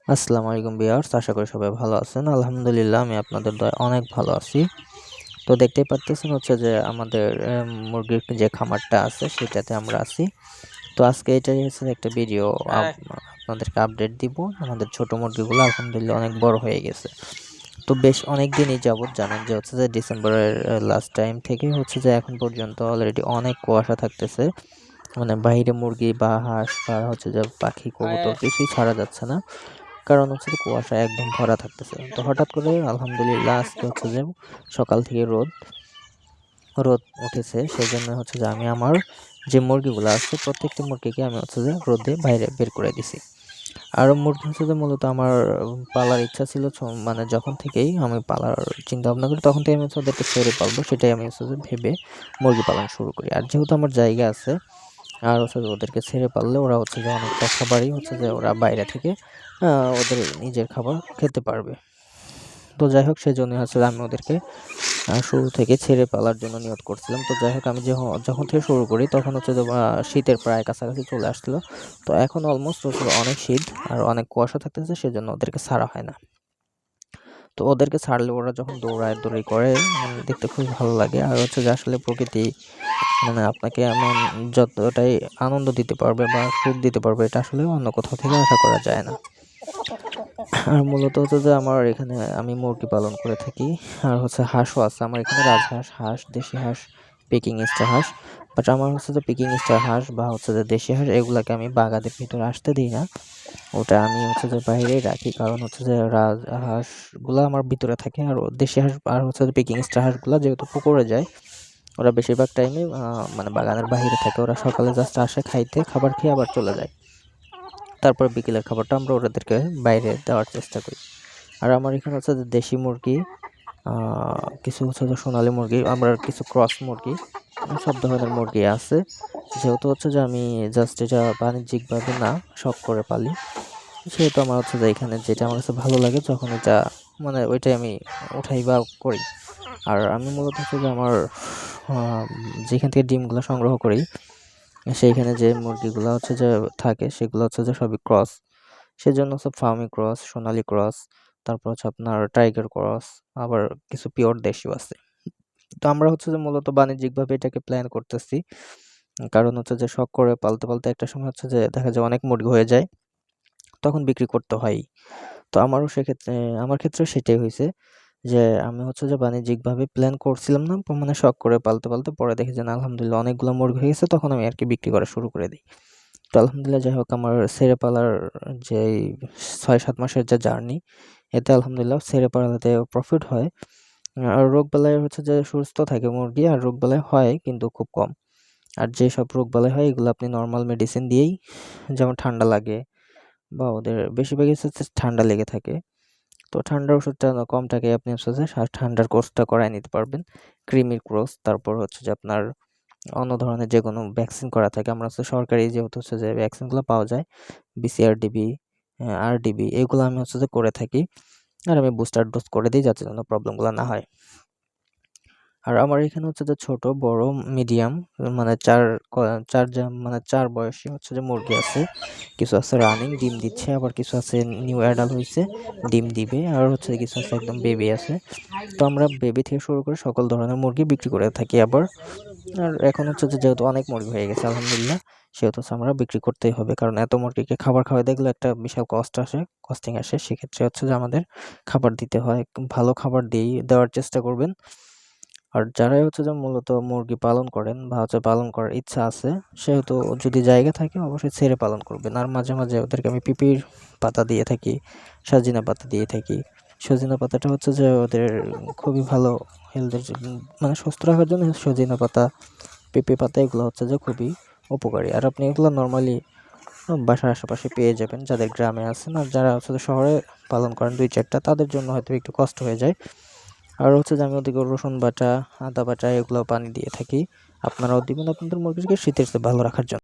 আসসালামু আলাইকুম ভিউয়ার্স, আশা করি সবাই ভালো আছেন। আলহামদুলিল্লাহ আমি আপনাদের দয়ায় অনেক ভালো আছি। তো দেখতেই পারতেছেন যে আমাদের মুরগির যে খামারটা আছে সেটাতে আমরা আছি। তো আজকে এটাই হচ্ছে একটা ভিডিও আপনাদেরকে আপডেট দিব। আমাদের ছোট মুরগিগুলো আলহামদুলিল্লাহ অনেক বড় হয়ে গেছে। তো বেশ অনেক দিনই যাবৎ জানেন যে ডিসেম্বরের লাস্ট টাইম থেকে এখন পর্যন্ত অলরেডি অনেক কুয়াশা থাকতেছে। মানে বাইরে মুরগি বা হাঁস বা পাখি, কবুতর কিছুই ছাড়া যাচ্ছে না। কারণ কুয়াশায় একদম ভরা থাকতেছে। তো হঠাৎ করে আলহামদুলিল্লাহ আজকে সকাল থেকে রোদ উঠেছে। সেজন্য আমি আমার যে মুরগিগুলো আছে প্রত্যেকটি মুরগিকে আমি রোদে বাইরে বের করে দিছি। আর মুরগি মূলত আমার পালার ইচ্ছা ছিল মানে যখন থেকেই আমি পালার চিন্তা ভাবনা করি তখন থেকে আমি ওদেরকে ছেড়ে পালবো সেটাই আমি ভেবে মুরগি পালন শুরু করি। আর যেহেতু আমার জায়গা আছে আর ওদেরকে ছেড়ে পারলে ওরা অনেকটা খাবারই ওরা বাইরে থেকে ওদের নিজের খাবার খেতে পারবে। তো যাই হোক সেজন্য আমি ওদেরকে শুরু থেকে ছেড়ে পালার জন্য নিয়ত করছিলাম। তো যাই হোক আমি যখন থেকে শুরু করি তখন শীতের প্রায় কাছাকাছি চলে আসছিল। তো এখন অলমোস্ট অনেক শীত আর অনেক কুয়াশা থাকতেছে, সেজন্য ওদেরকে ছাড়া হয় না। তো ওদেরকে ছাড়লে ওরা যখন দৌড়াদৌড়ি করে মানে দেখতে খুবই ভালো লাগে। আর যে আসলে প্রকৃতি মানে আপনাকে এমন যতটাই আনন্দ দিতে পারবে বা সুখ দিতে পারবে এটা আসলে অন্য কোথাও থেকে আশা করা যায় না। আর মূলত যে আমার এখানে আমি মুরগি পালন করে থাকি। আর হাঁসও আছে আমার এখানে, রাজহাঁস, হাঁস, দেশি হাঁস, পেকিং স্টার হাঁস। বাট আমার যে পেকিং স্টার হাঁস বা যে দেশি হাঁস এগুলাকে আমি বাগানের ভিতরে আসতে দিই না। ওটা আমি যে বাইরেই রাখি, কারণ যে রাজহাঁসগুলো আমার ভিতরে থাকে। আর দেশি হাঁস আর যে পেকিং স্টার হাঁসগুলো যেহেতু পুকুরে যায়, ওরা বেশিরভাগ টাইমে মানে বাগানের বাহিরে থাকে। ওরা সকালে জাস্ট আসে খাইতে, খাবার খেয়ে আবার চলে যায়। তারপর বিকেলের খাবারটা আমরা ওদেরকে বাইরে দেওয়ার চেষ্টা করি। আর আমার এখানে যে দেশি মুরগি, কিছু যে সোনালী মুরগি, আমরা কিছু ক্রস মুরগি, সব ধরনের মুরগি আছে। যেহেতু যে আমি জাস্ট এটা বাণিজ্যিকভাবে না, শখ করে পালি, সেহেতু আমার যে এখানে যেটা আমার কাছে ভালো লাগে যখন এটা মানে ওইটাই আমি উঠাই বা করি। আর আমি মূলত যে আমার যেখান থেকে ডিমগুলো সংগ্রহ করি সেইখানে যে মুরগিগুলো যে থাকে সেগুলো যে সবই ক্রস। সেজন্য ফার্মি ক্রস, সোনালী ক্রস, তারপর আপনার টাইগার ক্রস, আবার কিছু পিওর দেশীয় আছে। তো আমরা যে মূলত বাণিজ্যিকভাবে এটাকে প্ল্যান করতেছি। কারণ যে শখ করে পালতে একটা সময় যে দেখা যায় অনেক মুরগি হয়ে যায়, তখন বিক্রি করতে হয়। তো আমারও সেক্ষেত্রে আমার ক্ষেত্রেও সেটাই হইছে যে আমি যে বাণিজ্যিকভাবে প্ল্যান করছিলাম না, মানে শখ করে পালতে পরে দেখি যে না আলহামদুলিল্লাহ অনেকগুলো মুরগি হয়ে গেছে, তখন আমি আরকি বিক্রি করা শুরু করে দেই। তো আলহামদুলিল্লাহ যাই হোক আমার ছেড়ে পালার যেই ৬-৭ মাসের যে জার্নি, এতে আলহামদুলিল্লাহ ছেড়ে পালাতে প্রফিট হয়। আর রোগবালাই যে সুস্থ থাকে মুরগি, আর রোগবালাই হয় কিন্তু খুব কম। আর যেসব রোগবালাই হয় এগুলো আপনি নরমাল মেডিসিন দিয়েই, যেমন ঠান্ডা লাগে বা ওদের বেশিরভাগই ঠান্ডা লেগে থাকে। তো ঠান্ডার ওষুধটা কম টাকায় আপনি ঠান্ডার কোর্সটা করায় নিতে পারবেন। কৃমির কোর্স, তারপর যে আপনার অন্য ধরনের যেকোনো ভ্যাকসিন করা থাকে। আমরা সরকারি যেহেতু যে ভ্যাকসিনগুলো পাওয়া যায়, বিসিআরডিবি, আরডিবি, এগুলো আমি যে করে থাকি। আর আমি বুস্টার ডোজ করে দিই যাতে যেন প্রবলেমগুলো না হয়। আর আমার এখানে যে ছোট, বড়, মিডিয়াম মানে ৪ বয়সী যে মুরগি আছে। কিছু আছে রানিং ডিম দিচ্ছে, আবার কিছু আছে নিউ অ্যাডাল্ট হইছে, ডিম দিবে। আর কিছু আছে একদম বেবি আছে। তো আমরা বেবি থেকে শুরু করে সকল ধরনের মুরগি বিক্রি করে থাকি আবার। আর এখন যেহেতু অনেক মুরগি হয়ে গেছে আলহামদুলিল্লাহ, সেহেতু আমরা বিক্রি করতেই হবে। কারণ এত মুরগিকে খাবার খাওয়াইতে গেলে একটা বিশাল কস্টিং আসে। সেক্ষেত্রে যে আমাদের খাবার দিতে হয়। ভালো খাবার দেওয়ার চেষ্টা করবেন। আর যারাই যে মূলত মুরগি পালন করেন বা পালন করার ইচ্ছা আছে, সেহেতু যদি জায়গা থাকে অবশ্যই ছেড়ে পালন করবেন। আর মাঝে মাঝে ওদেরকে আমি পিপির পাতা দিয়ে থাকি, সজিনা পাতা দিয়ে থাকি। সজিনা পাতাটা যে ওদের খুবই ভালো হেলথের মানে সুস্থ রাখার জন্য সজিনা পাতা, পেঁপে পাতা এগুলো যে খুবই উপকারী। আর আপনি এগুলো নর্মালি বাসার আশেপাশে পেয়ে যাবেন যাদের গ্রামে আছেন। আর যারা শহরে পালন করেন ২-৪টা, তাদের জন্য হয়তো একটু কষ্ট হয়ে যায়। আর যে আমি ওদিকে রসুন বাটা, আদা বাটা এগুলো পানি দিয়ে থাকি। আপনারাও দিবেন আপনাদের মুরগিকে শীতের চেয়ে ভালো রাখার জন্য।